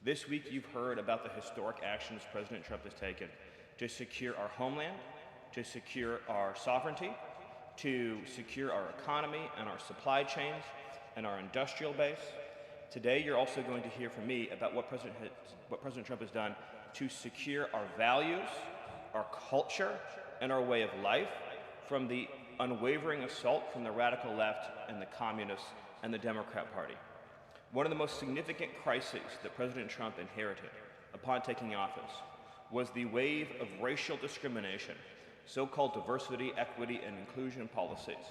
This week you've heard about the historic actions President Trump has taken to secure our homeland, to secure our sovereignty, to secure our economy and our supply chains and our industrial base. Today you're also going to hear from me about what President Trump has done to secure our values, our culture, and our way of life from the unwavering assault from the radical left and the communists and the Democrat Party. One of the most significant crises that President Trump inherited upon taking office was the wave of racial discrimination, so-called diversity, equity, and inclusion policies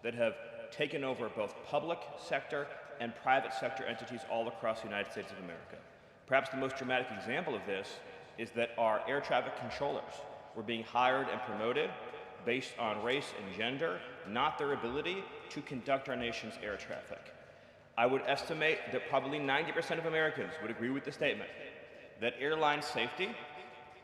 that have taken over both public sector and private sector entities all across the United States of America. Perhaps the most dramatic example of this is that our air traffic controllers were being hired and promoted based on race and gender, not their ability to conduct our nation's air traffic. I would estimate that probably 90% of Americans would agree with the statement that airline safety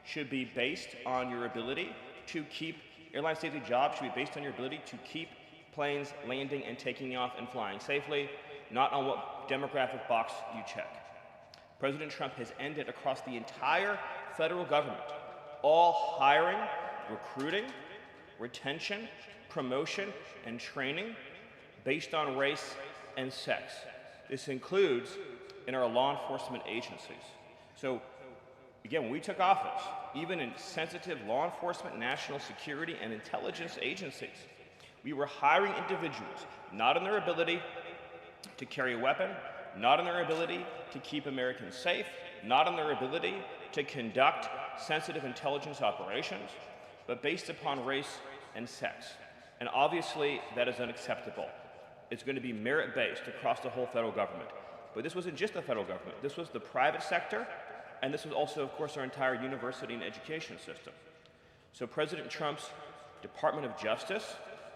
should be based on your ability to keep, airline safety jobs should be based on your ability to keep planes landing and taking off and flying safely, not on what demographic box you check. President Trump has ended across the entire federal government all hiring, recruiting, retention, promotion, and training based on race and sex. This includes in our law enforcement agencies. So again, when we took office, even in sensitive law enforcement, national security, and intelligence agencies, we were hiring individuals not on their ability to carry a weapon, not on their ability to keep Americans safe, not on their ability to conduct sensitive intelligence operations, but based upon race and sex. And obviously, that is unacceptable. It's going to be merit-based across the whole federal government. But this wasn't just the federal government. This was the private sector, and this was also, of course, our entire university and education system. So President Trump's Department of Justice,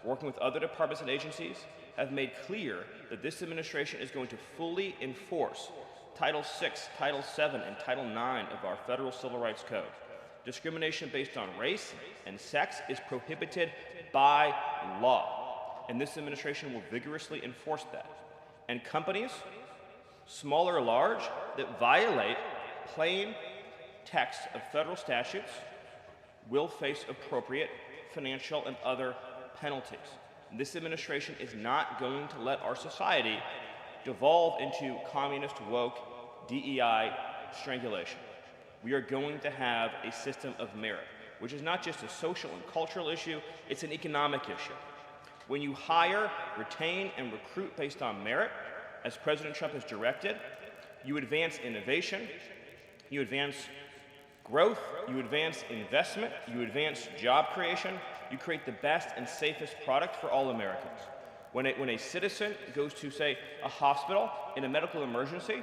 working with other departments and agencies, have made clear that this administration is going to fully enforce Title VI, Title VII, and Title IX of our federal civil rights code. Discrimination based on race and sex is prohibited by law, and this administration will vigorously enforce that. And companies, small or large, that violate plain text of federal statutes will face appropriate financial and other penalties. This administration is not going to let our society devolve into communist, woke, DEI strangulation. We are going to have a system of merit, which is not just a social and cultural issue, it's an economic issue. When you hire, retain, and recruit based on merit, as President Trump has directed, you advance innovation, you advance growth, you advance investment, you advance job creation, you create the best and safest product for all Americans. When a citizen goes to, say, a hospital in a medical emergency,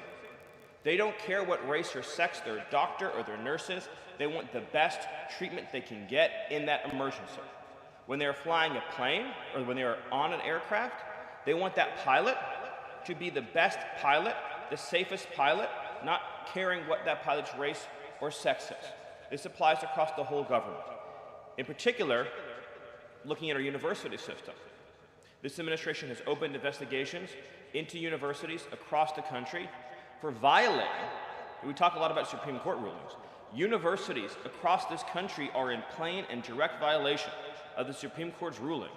they don't care what race or sex their doctor or their nurse is. They want the best treatment they can get in that emergency. When they're flying a plane or when they're on an aircraft, they want that pilot to be the best pilot, the safest pilot, not caring what that pilot's race or sex is. This applies across the whole government. In particular, looking at our university system, this administration has opened investigations into universities across the country for violating, we talk a lot about Supreme Court rulings, universities across this country are in plain and direct violation of the Supreme Court's ruling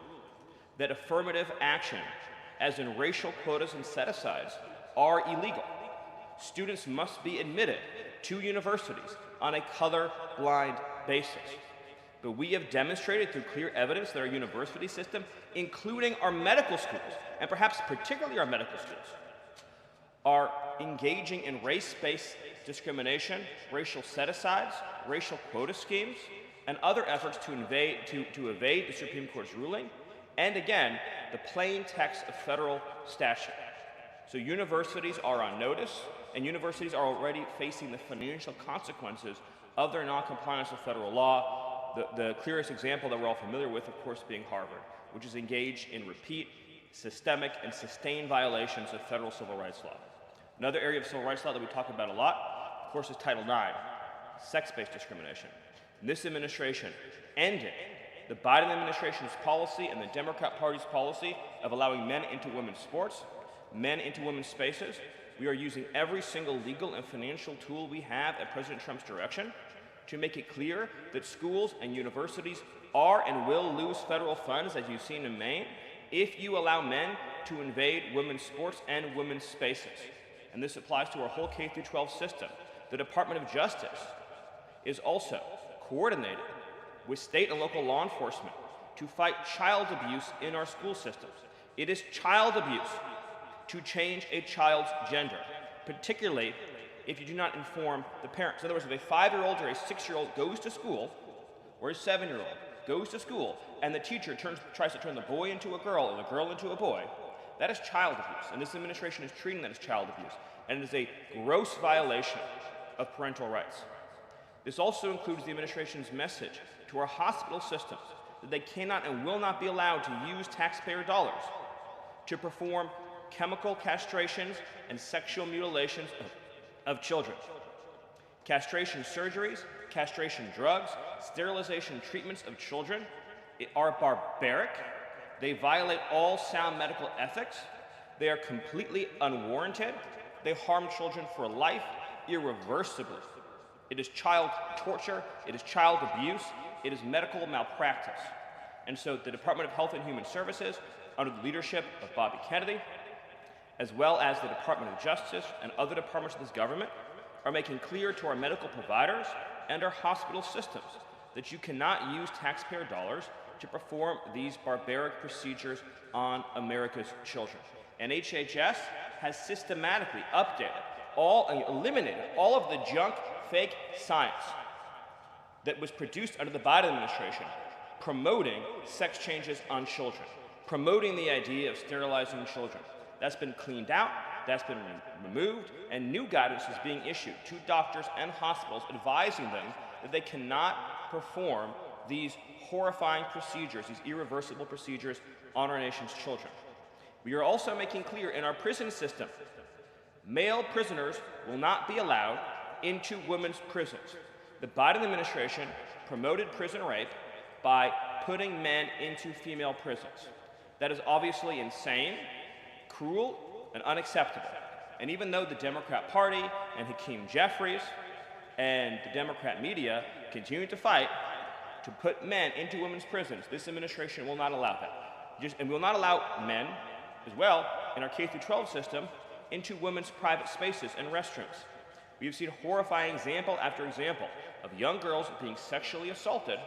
that affirmative action, as in racial quotas and set-asides, are illegal. Students must be admitted to universities on a color-blind basis. But we have demonstrated through clear evidence that our university system, including our medical schools, and perhaps particularly our medical schools, are engaging in race-based discrimination, racial set-asides, racial quota schemes, and other efforts to evade the Supreme Court's ruling, and again, the plain text of federal statute. So universities are on notice, and universities are already facing the financial consequences of their noncompliance with federal law. The clearest example that we're all familiar with, of course, being Harvard, which is engaged in repeat, systemic, and sustained violations of federal civil rights law. Another area of civil rights law that we talk about a lot, of course, is Title IX, sex-based discrimination. And this administration ended the Biden administration's policy and the Democrat Party's policy of allowing men into women's sports, men into women's spaces, we are using every single legal and financial tool we have at President Trump's direction to make it clear that schools and universities are and will lose federal funds, as you've seen in Maine, if you allow men to invade women's sports and women's spaces. And this applies to our whole K-12 system. The Department of Justice is also coordinated with state and local law enforcement to fight child abuse in our school systems. It is child abuse to change a child's gender, particularly if you do not inform the parents. In other words, if a 5-year-old or a 6-year-old goes to school, or a 7-year-old goes to school, and the teacher tries to turn the boy into a girl or the girl into a boy, that is child abuse, and this administration is treating that as child abuse, and it is a gross violation of parental rights. This also includes the administration's message to our hospital systems that they cannot and will not be allowed to use taxpayer dollars to perform chemical castrations and sexual mutilations of children. Castration surgeries, castration drugs, sterilization treatments of children are barbaric. They violate all sound medical ethics. They are completely unwarranted. They harm children for life, irreversibly. It is child torture, it is child abuse, it is medical malpractice. And so the Department of Health and Human Services, under the leadership of Bobby Kennedy, as well as the Department of Justice and other departments of this government, are making clear to our medical providers and our hospital systems that you cannot use taxpayer dollars to perform these barbaric procedures on America's children. And HHS has systematically eliminated all of the junk, fake science that was produced under the Biden administration promoting sex changes on children, promoting the idea of sterilizing children. That's been cleaned out, that's been removed, and new guidance is being issued to doctors and hospitals advising them that they cannot perform these horrifying procedures, these irreversible procedures on our nation's children. We are also making clear in our prison system, male prisoners will not be allowed into women's prisons. The Biden administration promoted prison rape by putting men into female prisons. That is obviously insane, cruel, and unacceptable. And even though the Democrat Party and Hakeem Jeffries and the Democrat media continue to fight to put men into women's prisons, this administration will not allow that. And will not allow men, as well, in our K-12 system, into women's private spaces and restrooms. We have seen horrifying example after example of young girls being sexually assaulted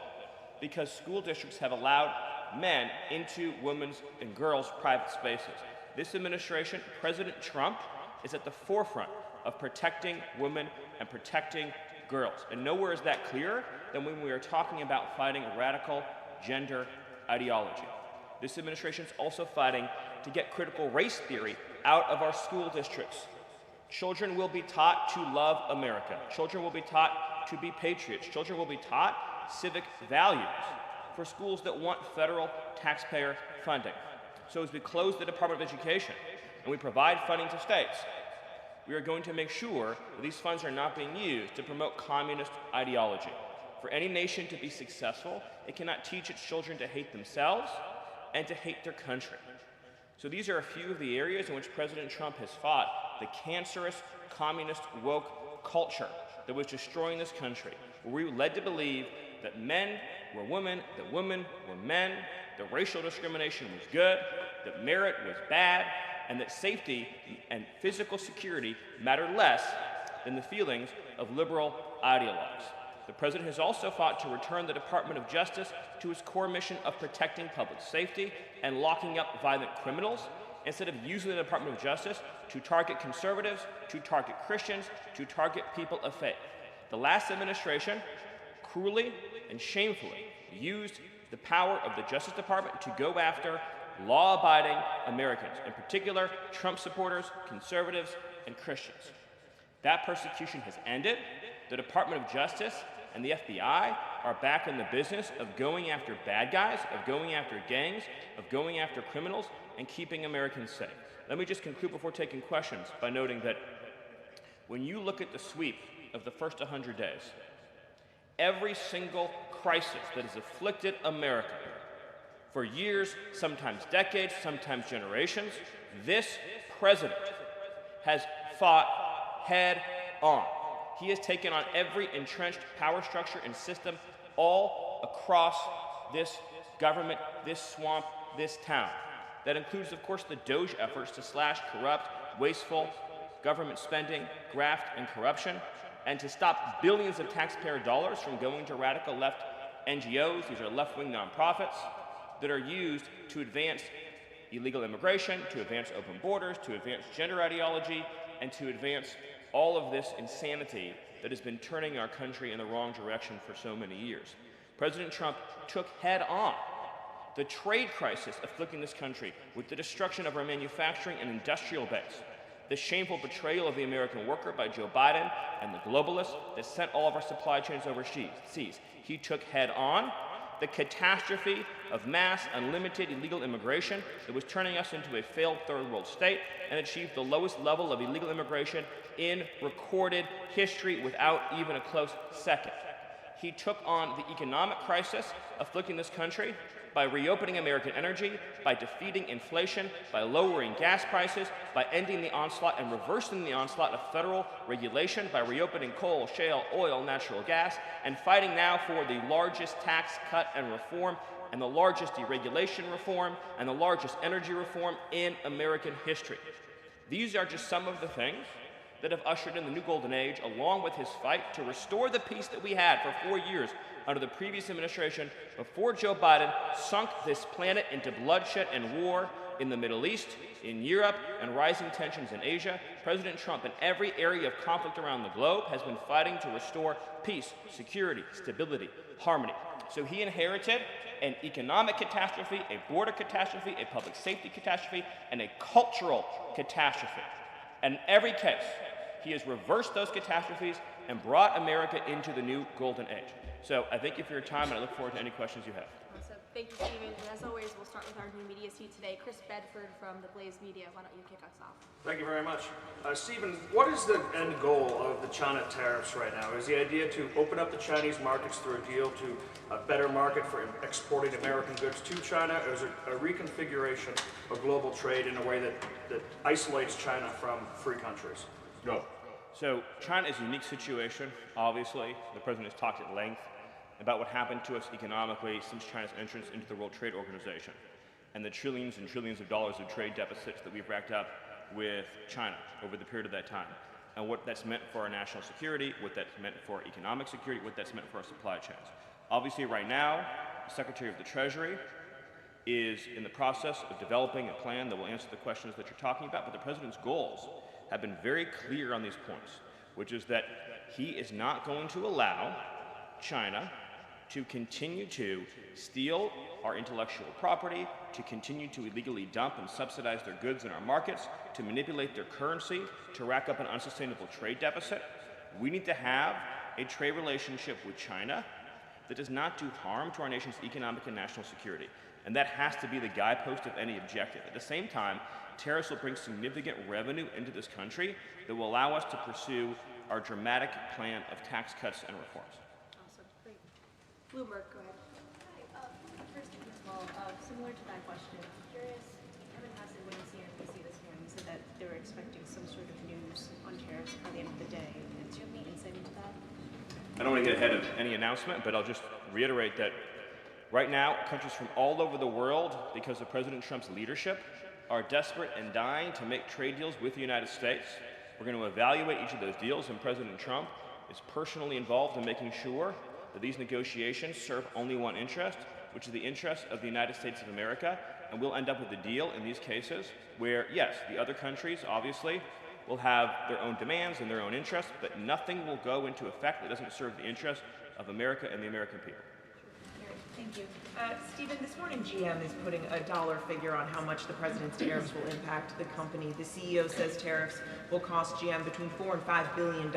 because school districts have allowed men into women's and girls' private spaces. This administration, President Trump, is at the forefront of protecting women and protecting girls. And nowhere is that clearer than when we are talking about fighting radical gender ideology. This administration is also fighting to get critical race theory out of our school districts. Children will be taught to love America. Children will be taught to be patriots. Children will be taught civic values for schools that want federal taxpayer funding. So as we close the Department of Education and we provide funding to states, we are going to make sure that these funds are not being used to promote communist ideology. For any nation to be successful, it cannot teach its children to hate themselves and to hate their country. So these are a few of the areas in which President Trump has fought the cancerous, communist, woke culture that was destroying this country, where we were led to believe that men were women, that women were men, that racial discrimination was good, that merit was bad, and that safety and physical security mattered less than the feelings of liberal ideologues. The president has also fought to return the Department of Justice to its core mission of protecting public safety and locking up violent criminals, instead of using the Department of Justice to target conservatives, to target Christians, to target people of faith. The last administration cruelly and shamefully used the power of the Justice Department to go after law-abiding Americans, in particular Trump supporters, conservatives, and Christians. That persecution has ended. The Department of Justice and the FBI are back in the business of going after bad guys, of going after gangs, of going after criminals, and keeping Americans safe. Let me just conclude before taking questions by noting that when you look at the sweep of the first 100 days, every single crisis that has afflicted America for years, sometimes decades, sometimes generations, this president has fought head on. He has taken on every entrenched power structure and system all across this government, this swamp, this town. That includes, of course, the DOGE efforts to slash corrupt, wasteful government spending, graft, and corruption, and to stop billions of taxpayer dollars from going to radical left NGOs. These are left-wing nonprofits that are used to advance illegal immigration, to advance open borders, to advance gender ideology, and to advance all of this insanity that has been turning our country in the wrong direction for so many years. President Trump took head on the trade crisis afflicting this country with the destruction of our manufacturing and industrial base, the shameful betrayal of the American worker by Joe Biden and the globalists that sent all of our supply chains overseas. He took head on the catastrophe of mass, unlimited illegal immigration that was turning us into a failed third world state, and achieved the lowest level of illegal immigration in recorded history without even a close second. He took on the economic crisis afflicting this country by reopening American energy, by defeating inflation, by lowering gas prices, by ending the onslaught and reversing the onslaught of federal regulation, by reopening coal, shale, oil, natural gas, and fighting now for the largest tax cut and reform, and the largest deregulation reform, and the largest energy reform in American history. These are just some of the things that have ushered in the new golden age, along with his fight to restore the peace that we had for 4 years under the previous administration before Joe Biden sunk this planet into bloodshed and war in the Middle East, in Europe, and rising tensions in Asia. President Trump, in every area of conflict around the globe, has been fighting to restore peace, security, stability, harmony. So he inherited an economic catastrophe, a border catastrophe, a public safety catastrophe, and a cultural catastrophe. And in every case, he has reversed those catastrophes and brought America into the new golden age. So I thank you for your time, and I look forward to any questions you have. Awesome. Thank you, Stephen. And as always, we'll start with our new media seat today. Chris Bedford from the Blaze Media. Why don't you kick us off? Thank you very much. Stephen, what is the end goal of the China tariffs right now? Is the idea to open up the Chinese markets through a deal to a better market for exporting American goods to China, or is it a reconfiguration of global trade in a way that isolates China from free countries? No. So China is a unique situation. Obviously, the president has talked at length about what happened to us economically since China's entrance into the World Trade Organization and the trillions and trillions of dollars of trade deficits that we've racked up with China over the period of that time, and what that's meant for our national security, what that's meant for economic security, what that's meant for our supply chains. Obviously, right now, the Secretary of the Treasury is in the process of developing a plan that will answer the questions that you're talking about, but the president's goals have been very clear on these points, which is that he is not going to allow China to continue to steal our intellectual property, to continue to illegally dump and subsidize their goods in our markets, to manipulate their currency, to rack up an unsustainable trade deficit. We need to have a trade relationship with China that does not do harm to our nation's economic and national security. And that has to be the guidepost of any objective. At the same time, tariffs will bring significant revenue into this country that will allow us to pursue our dramatic plan of tax cuts and reforms. Awesome. Great. Bloomberg, go ahead. Hi. First, as well, similar to that question, curious, Kevin Hansen, when you see NBC this morning, said that they were expecting some sort of news on tariffs by the end of the day. Do you have any insight into that? I don't want to get ahead of any announcement, but I'll just reiterate that right now, countries from all over the world, because of President Trump's leadership, are desperate and dying to make trade deals with the United States. We're going to evaluate each of those deals, and President Trump is personally involved in making sure that these negotiations serve only one interest, which is the interest of the United States of America, and we'll end up with a deal in these cases where, yes, the other countries, obviously, will have their own demands and their own interests, but nothing will go into effect that doesn't serve the interest of America and the American people. Thank you. Stephen, this morning GM is putting a dollar figure on how much the president's tariffs will impact the company. The CEO says tariffs will cost GM between $4 and $5 billion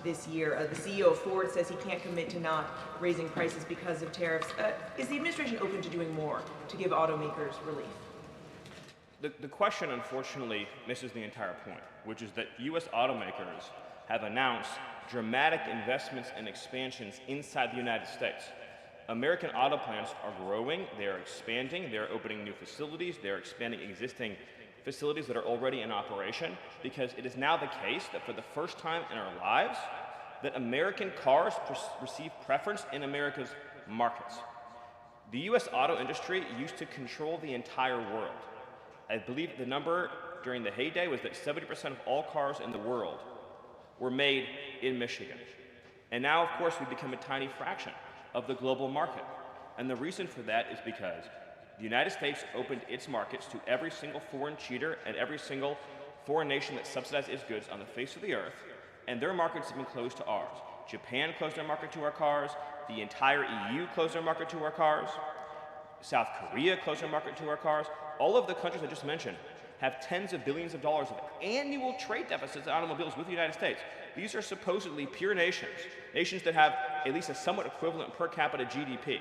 this year. The CEO of Ford says he can't commit to not raising prices because of tariffs. Is the administration open to doing more to give automakers relief? The question, unfortunately, misses the entire point, which is that U.S. automakers have announced dramatic investments and expansions inside the United States. American auto plants are growing, they're expanding, they're opening new facilities, they're expanding existing facilities that are already in operation, because it is now the case that for the first time in our lives, that American cars receive preference in America's markets. The US auto industry used to control the entire world. I believe the number during the heyday was that 70% of all cars in the world were made in Michigan. And now, of course, we've become a tiny fraction of the global market. And the reason for that is because the United States opened its markets to every single foreign cheater and every single foreign nation that subsidized its goods on the face of the earth, and their markets have been closed to ours. Japan closed their market to our cars, the entire EU closed their market to our cars, South Korea closed their market to our cars. All of the countries I just mentioned have tens of billions of dollars of annual trade deficits in automobiles with the United States. These are supposedly pure nations, nations that have at least a somewhat equivalent per capita GDP.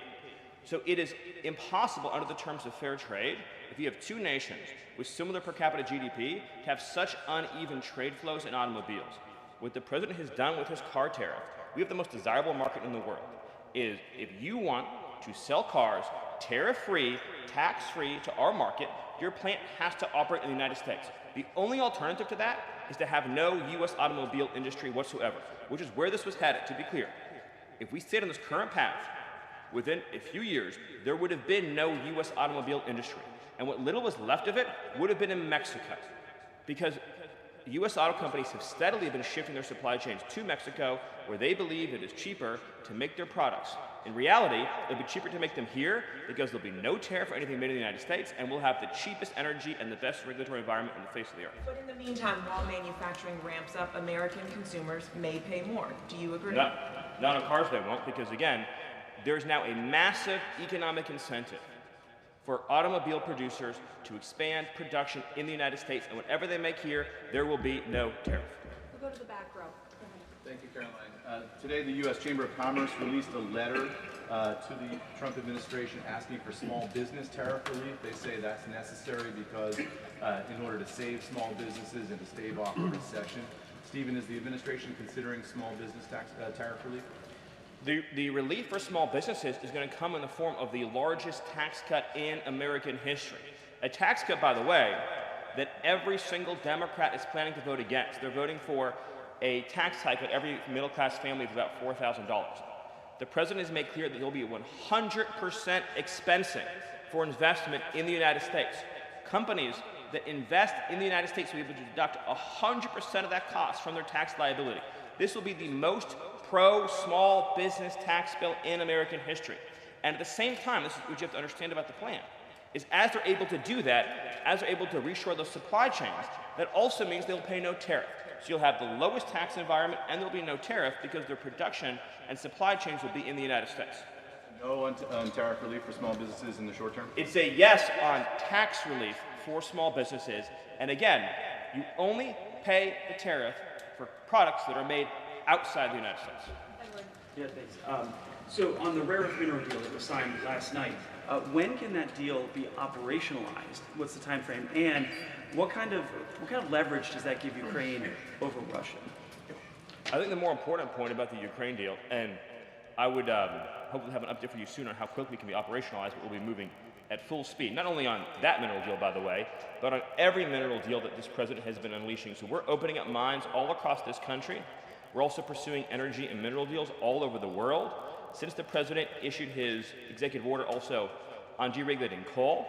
So it is impossible under the terms of fair trade, if you have two nations with similar per capita GDP, to have such uneven trade flows in automobiles. What the president has done with his car tariff, we have the most desirable market in the world, is if you want to sell cars tariff-free, tax-free to our market, your plant has to operate in the United States. The only alternative to that is to have no US automobile industry whatsoever, which is where this was headed, to be clear. If we stayed on this current path, within a few years, there would have been no US automobile industry. And what little was left of it would have been in Mexico. Because US auto companies have steadily been shifting their supply chains to Mexico, where they believe it is cheaper to make their products. In reality, it'll be cheaper to make them here because there'll be no tariff for anything made in the United States, and we'll have the cheapest energy and the best regulatory environment on the face of the earth. But in the meantime, while manufacturing ramps up, American consumers may pay more. Do you agree? Not on cars they won't, because again, there's now a massive economic incentive for automobile producers to expand production in the United States, and whatever they make here, there will be no tariff. We'll go to the back row. Thank you, Caroline. Today, the U.S. Chamber of Commerce released a letter to the Trump administration asking for small business tariff relief. They say that's necessary because in order to save small businesses and to stave off a recession. Stephen, is the administration considering small business tariff relief? The relief for small businesses is going to come in the form of the largest tax cut in American history. A tax cut, by the way, that every single Democrat is planning to vote against. They're voting for a tax hike on every middle-class family of about $4,000. The president has made clear that there will be 100% expensing for investment in the United States. Companies that invest in the United States will be able to deduct 100% of that cost from their tax liability. This will be the most pro-small business tax bill in American history. And at the same time, this is what you have to understand about the plan, is as they're able to do that, as they're able to reshore those supply chains, that also means they'll pay no tariff. So you'll have the lowest tax environment and there'll be no tariff because their production and supply chains will be in the United States. No on tariff relief for small businesses in the short term? It's a yes on tax relief for small businesses. And again, you only pay the tariff for products that are made outside the United States. Yeah, thanks. So on the rare earth mineral deal that was signed last night, when can that deal be operationalized? What's the time frame? And what kind of leverage does that give Ukraine over Russia? I think the more important point about the Ukraine deal, and I would hopefully have an update for you soon on how quickly it can be operationalized, but we'll be moving at full speed, not only on that mineral deal, by the way, but on every mineral deal that this president has been unleashing. So we're opening up mines all across this country. We're also pursuing energy and mineral deals all over the world. Since the president issued his executive order also on deregulating coal,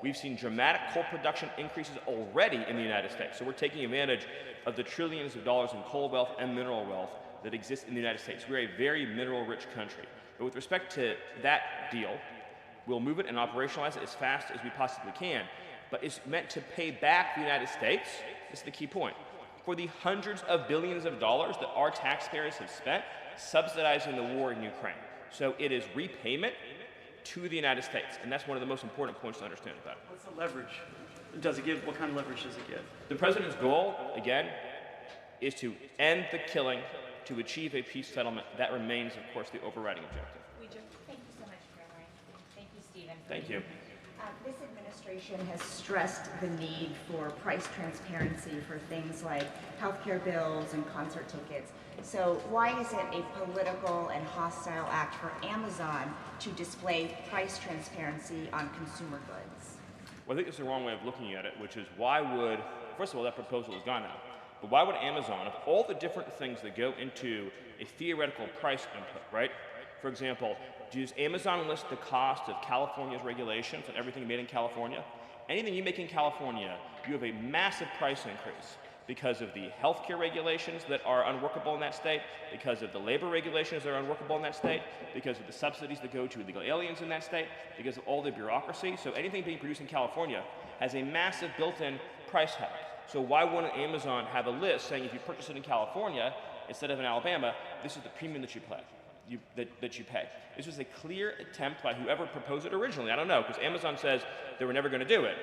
we've seen dramatic coal production increases already in the United States. So we're taking advantage of the trillions of dollars in coal wealth and mineral wealth that exists in the United States. We're a very mineral-rich country. But with respect to that deal, we'll move it and operationalize it as fast as we possibly can. But it's meant to pay back the United States, this is the key point, for the hundreds of billions of dollars that our taxpayers have spent subsidizing the war in Ukraine. So it is repayment to the United States, and that's one of the most important points to understand about it. What's the leverage? Does it give? What kind of leverage does it give? The president's goal, again, is to end the killing, to achieve a peace settlement. That remains, of course, the overriding objective. Thank you so much, Caroline. Thank you, Stephen. Thank you. This administration has stressed the need for price transparency for things like healthcare bills and concert tickets. So why is it a political and hostile act for Amazon to display price transparency on consumer goods? Well, I think it's the wrong way of looking at it, which is why would, first of all, that proposal is gone now, but why would Amazon, of all the different things that go into a theoretical price input, right? For example, does Amazon list the cost of California's regulations and everything made in California? Anything you make in California, you have a massive price increase because of the healthcare regulations that are unworkable in that state, because of the labor regulations that are unworkable in that state, because of the subsidies that go to illegal aliens in that state, because of all the bureaucracy. So anything being produced in California has a massive built-in price hike. So why wouldn't Amazon have a list saying if you purchase it in California instead of in Alabama, this is the premium that you pay? That you pay. This was a clear attempt by whoever proposed it originally, I don't know, because Amazon says they were never going to do it,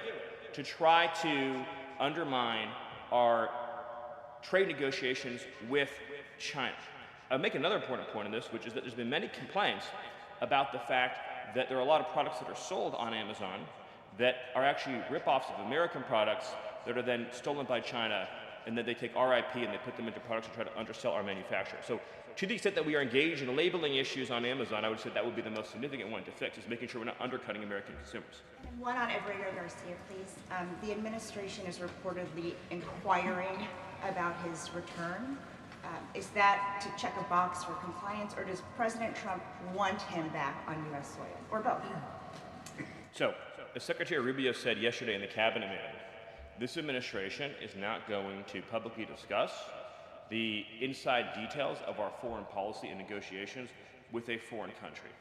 to try to undermine our trade negotiations with China. I'll make another important point in this, which is that there's been many complaints about the fact that there are a lot of products that are sold on Amazon that are actually rip-offs of American products that are then stolen by China, and then they take our IP and they put them into products and try to undersell our manufacturer. So to the extent that we are engaged in labeling issues on Amazon, I would say that would be the most significant one to fix, is making sure we're not undercutting American consumers. And one on Abrego Garcia, please. The administration is reportedly inquiring about his return. Is that to check a box for compliance, or does President Trump want him back on U.S. soil, or both? So, as Secretary Rubio said yesterday in the cabinet meeting, this administration is not going to publicly discuss the inside details of our foreign policy and negotiations with a foreign country.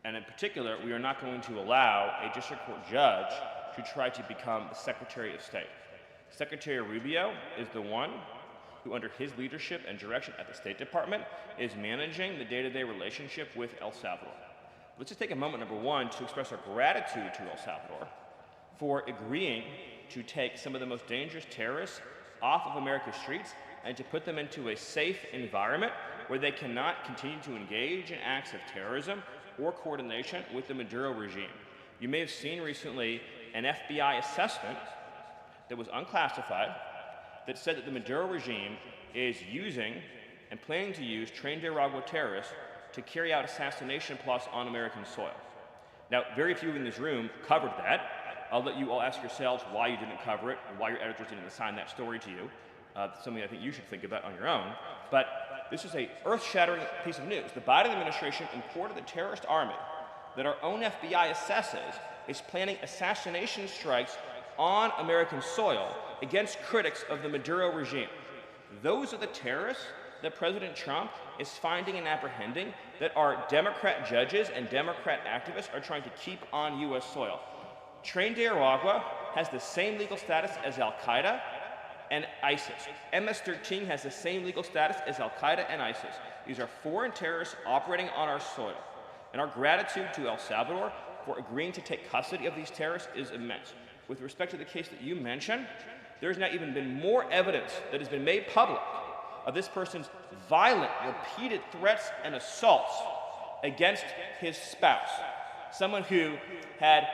And in particular, we are not going to allow a district court judge to try to become the Secretary of State. Secretary Rubio is the one who, under his leadership and direction at the State Department, is managing the day-to-day relationship with El Salvador. Let's just take a moment, number one, to express our gratitude to El Salvador for agreeing to take some of the most dangerous terrorists off of America's streets and to put them into a safe environment where they cannot continue to engage in acts of terrorism or coordination with the Maduro regime. You may have seen recently an FBI assessment that was unclassified that said that the Maduro regime is using and planning to use trained Aragua terrorists to carry out assassination plots on American soil. Now, very few in this room covered that. I'll let you all ask yourselves why you didn't cover it and why your editors didn't assign that story to you. Something I think you should think about on your own. But this is a earth-shattering piece of news. The Biden administration imported the terrorist army that our own FBI assesses is planning assassination strikes on American soil against critics of the Maduro regime. Those are the terrorists that President Trump is finding and apprehending that our Democrat judges and Democrat activists are trying to keep on U.S. soil. Tren de Aragua has the same legal status as Al-Qaeda and ISIS. MS-13 has the same legal status as Al-Qaeda and ISIS. These are foreign terrorists operating on our soil. And our gratitude to El Salvador for agreeing to take custody of these terrorists is immense. With respect to the case that you mentioned, there's now even been more evidence that has been made public of this person's violent, repeated threats and assaults against his spouse, someone who had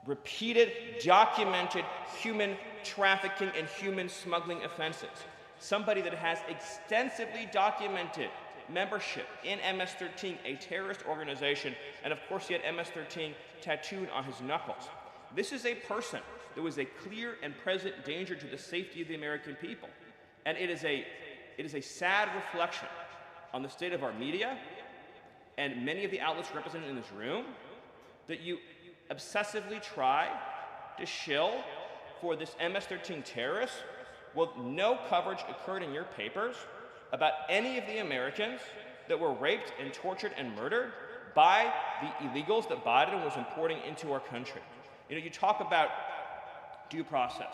repeated, documented human trafficking and human smuggling offenses, somebody that has extensively documented membership in MS-13, a terrorist organization, and of course he had MS-13 tattooed on his knuckles. This is a person that was a clear and present danger to the safety of the American people. And it is a sad reflection on the state of our media and many of the outlets represented in this room that you obsessively try to shill for this MS-13 terrorist while no coverage occurred in your papers about any of the Americans that were raped and tortured and murdered by the illegals that Biden was importing into our country. You know, you talk about due process.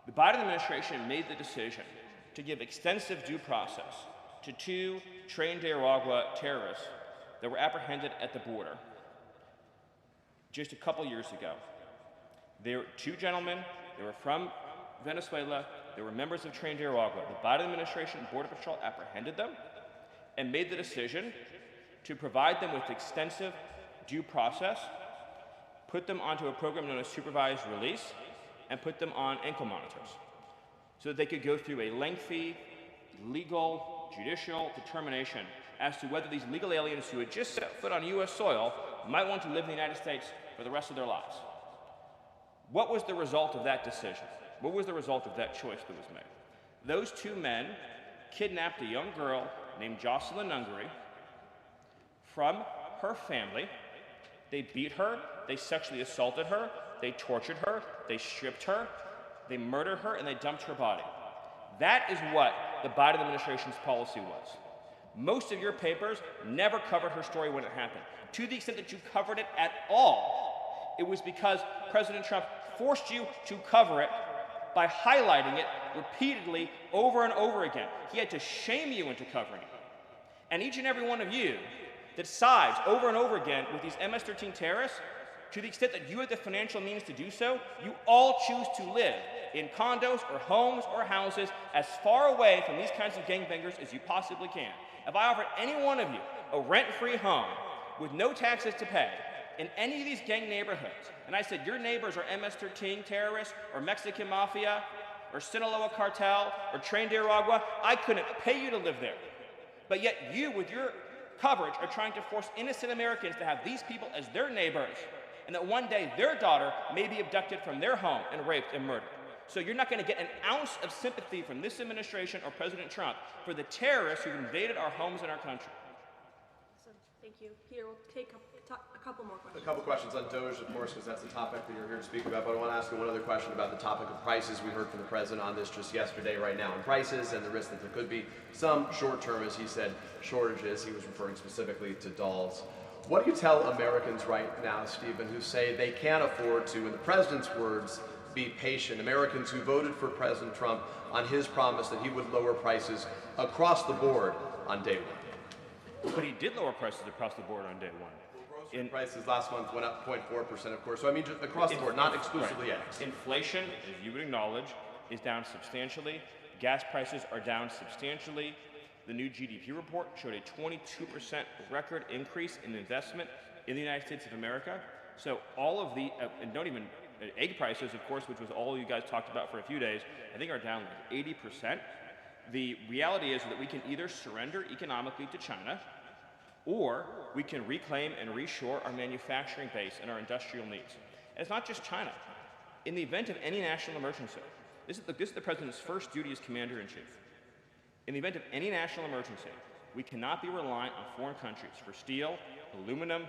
The Biden administration made the decision to give extensive due process to two Tren de Aragua terrorists that were apprehended at the border just a couple years ago. They were two gentlemen, they were from Venezuela, they were members of Tren de Aragua. The Biden administration Border Patrol apprehended them and made the decision to provide them with extensive due process, put them onto a program known as supervised release, and put them on ankle monitors so that they could go through a lengthy, legal, judicial determination as to whether these legal aliens who had just set foot on U.S. soil might want to live in the United States for the rest of their lives. What was the result of that decision? What was the result of that choice that was made? Those two men kidnapped a young girl named Jocelyn Ungary from her family. They beat her, they sexually assaulted her, they tortured her, they stripped her, they murdered her, and they dumped her body. That is what the Biden administration's policy was. Most of your papers never covered her story when it happened. To the extent that you covered it at all, it was because President Trump forced you to cover it by highlighting it repeatedly over and over again. He had to shame you into covering it. And each and every one of you that sides over and over again with these MS-13 terrorists, to the extent that you have the financial means to do so, you all choose to live in condos or homes or houses as far away from these kinds of gangbangers as you possibly can. If I offered any one of you a rent-free home with no taxes to pay in any of these gang neighborhoods, and I said your neighbors are MS-13 terrorists or Mexican mafia or Sinaloa cartel or Tren de Aragua, I couldn't pay you to live there. But yet you, with your coverage, are trying to force innocent Americans to have these people as their neighbors, and that one day their daughter may be abducted from their home and raped and murdered. So you're not going to get an ounce of sympathy from this administration or President Trump for the terrorists who invaded our homes and our country. Awesome. Thank you. Peter, we'll take a couple more questions. A couple questions on DOGE, of course, because that's the topic that you're here to speak about, but I want to ask you one other question about the topic of prices. We heard from the president on this just yesterday, right now, on prices and the risk that there could be some short-term, as he said, shortages. He was referring specifically to dolls. What do you tell Americans right now, Stephen, who say they can't afford to, in the president's words, be patient? Americans who voted for President Trump on his promise that he would lower prices across the board on day one. But he did lower prices across the board on day one. Grocery prices last month went up 0.4%, of course. So I mean, just across the board, not exclusively right. eggs. Inflation, as you would acknowledge, is down substantially. Gas prices are down substantially. The new GDP report showed a 22% record increase in investment in the United States of America. So all of the, and don't even, egg prices, of course, which was all you guys talked about for a few days, I think are down like 80%. The reality is that we can either surrender economically to China, or we can reclaim and reshore our manufacturing base and our industrial needs. And it's not just China. In the event of any national emergency, this is the president's first duty as commander-in-chief. In the event of any national emergency, we cannot be reliant on foreign countries for steel, aluminum,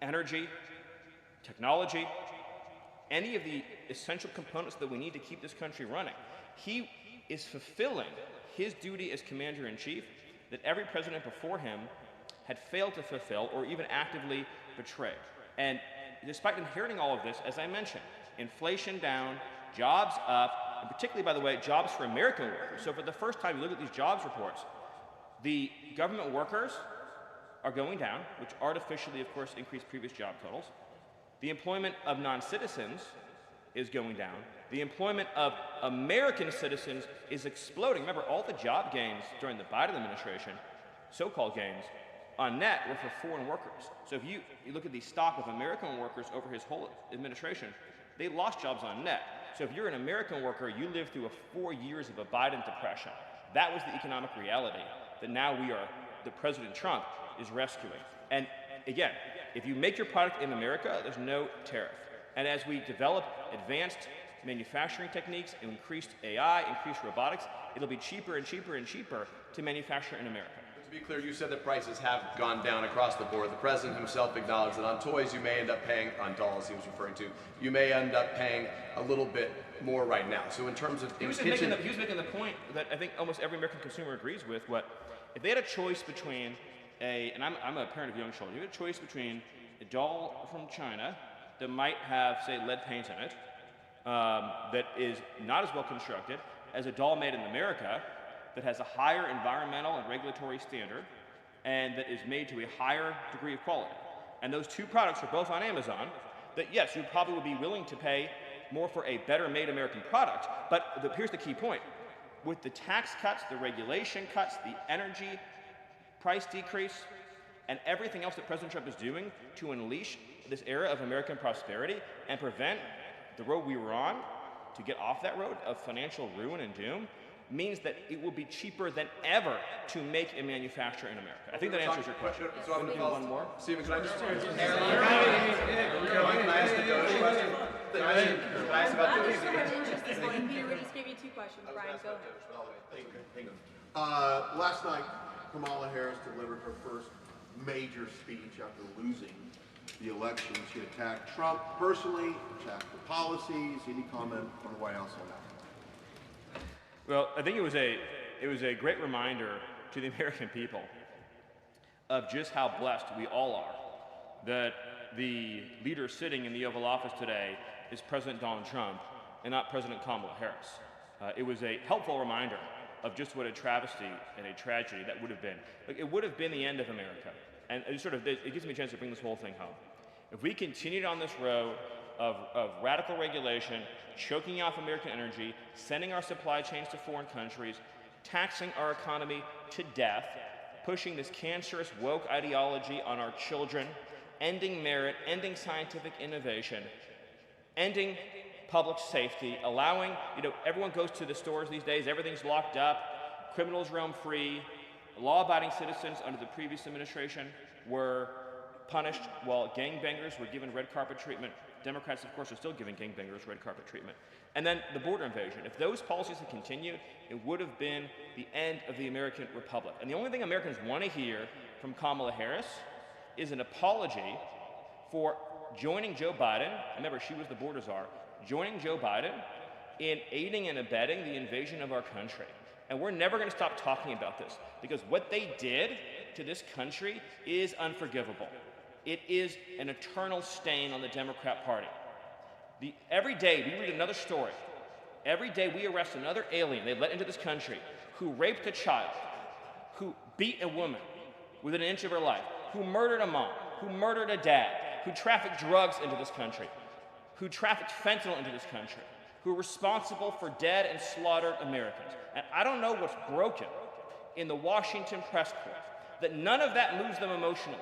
energy, technology, any of the essential components that we need to keep this country running. He is fulfilling his duty as commander-in-chief that every president before him had failed to fulfill or even actively betrayed. And despite inheriting all of this, as I mentioned, inflation down, jobs up, and particularly, by the way, jobs for American workers. So for the first time, you look at these jobs reports, the government workers are going down, which artificially, of course, increased previous job totals. The employment of non-citizens is going down. The employment of American citizens is exploding. Remember, all the job gains during the Biden administration, so-called gains, on net were for foreign workers. So if you look at the stock of American workers over his whole administration, they lost jobs on net. So if you're an American worker, you lived through 4 years of a Biden depression. That was the economic reality that now that President Trump is rescuing. And again, if you make your product in America, there's no tariff. And as we develop advanced manufacturing techniques, increased AI, increased robotics, it'll be cheaper and cheaper and cheaper to manufacture in America. To be clear, you said that prices have gone down across the board. The president himself acknowledged that on toys you may end up paying, on dolls he was referring to, you may end up paying a little bit more right now. So in terms of he was making the point that I think almost every American consumer agrees with. If they had a choice between and I'm a parent of young children, you had a choice between a doll from China that might have, say, lead paint in it, that is not as well constructed as a doll made in America that has a higher environmental and regulatory standard and that is made to a higher degree of quality. And those two products are both on Amazon, that yes, you probably would be willing to pay more for a better made American product, but here's the key point. With the tax cuts, the regulation cuts, the energy price decrease, and everything else that President Trump is doing to unleash this era of American prosperity and prevent the road we were on to get off that road of financial ruin and doom, means that it will be cheaper than ever to make and manufacture in America. I think that answers your question. So I'm going to do one more. Stephen, can I just... Caroline, can I ask the DOGE question? Can I ask about Peter, we just gave you 2 questions. Brian, go ahead. Last night, Kamala Harris delivered her first major speech after losing the election. She attacked Trump personally, attacked the policies. Any comment from the White House on that? Well, I think it was a great reminder to the American people of just how blessed we all are that the leader sitting in the Oval Office today is President Donald Trump and not President Kamala Harris. It was a helpful reminder of just what a travesty and a tragedy that would have been. Like, it would have been the end of America. And it gives me a chance to bring this whole thing home. If we continued on this road of radical regulation, choking off American energy, sending our supply chains to foreign countries, taxing our economy to death, pushing this cancerous woke ideology on our children, ending merit, ending scientific innovation, ending public safety, allowing, everyone goes to the stores these days, everything's locked up, criminals roam free, law-abiding citizens under the previous administration were punished while gangbangers were given red carpet treatment. Democrats, of course, are still giving gangbangers red carpet treatment. And then the border invasion. If those policies had continued, it would have been the end of the American Republic. And the only thing Americans want to hear from Kamala Harris is an apology for joining Joe Biden. Remember, she was the border czar. Joining Joe Biden in aiding and abetting the invasion of our country. And we're never going to stop talking about this because what they did to this country is unforgivable. It is an eternal stain on the Democrat Party. Every day we read another story. Every day we arrest another alien they let into this country who raped a child, who beat a woman within an inch of her life, who murdered a mom, who murdered a dad, who trafficked drugs into this country, who trafficked fentanyl into this country, who are responsible for dead and slaughtered Americans. And I don't know what's broken in the Washington press corps, that none of that moves them emotionally.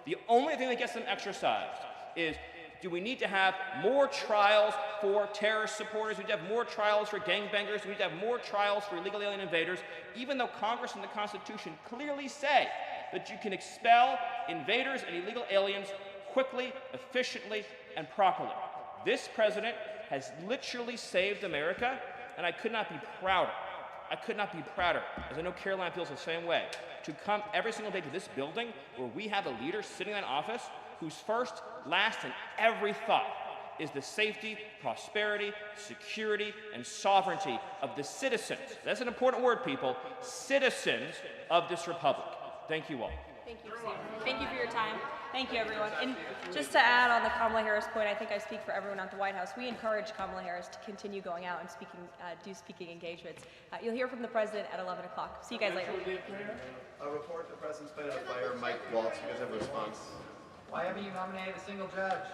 The only thing that gets them exercised is, do we need to have more trials for terrorist supporters? Do we need to have more trials for gangbangers? Do we need to have more trials for illegal alien invaders? Even though Congress and the Constitution clearly say that you can expel invaders and illegal aliens quickly, efficiently, and properly. This president has literally saved America, and I could not be prouder. I could not be prouder, as I know Karoline feels the same way, to come every single day to this building where we have a leader sitting in office whose first, last, and every thought is the safety, prosperity, security, and sovereignty of the citizens. That's an important word, people. Citizens of this republic. Thank you all. Thank you, Steve. Thank you for your time. Thank you, everyone. And just to add on the Kamala Harris point, I think I speak for everyone at the White House. We encourage Kamala Harris to continue going out and do speaking engagements. You'll hear from the president at 11 o'clock. See you guys later. A report the president's planning to fire Mike Waltz. You guys have a response? Why haven't you nominated a single judge?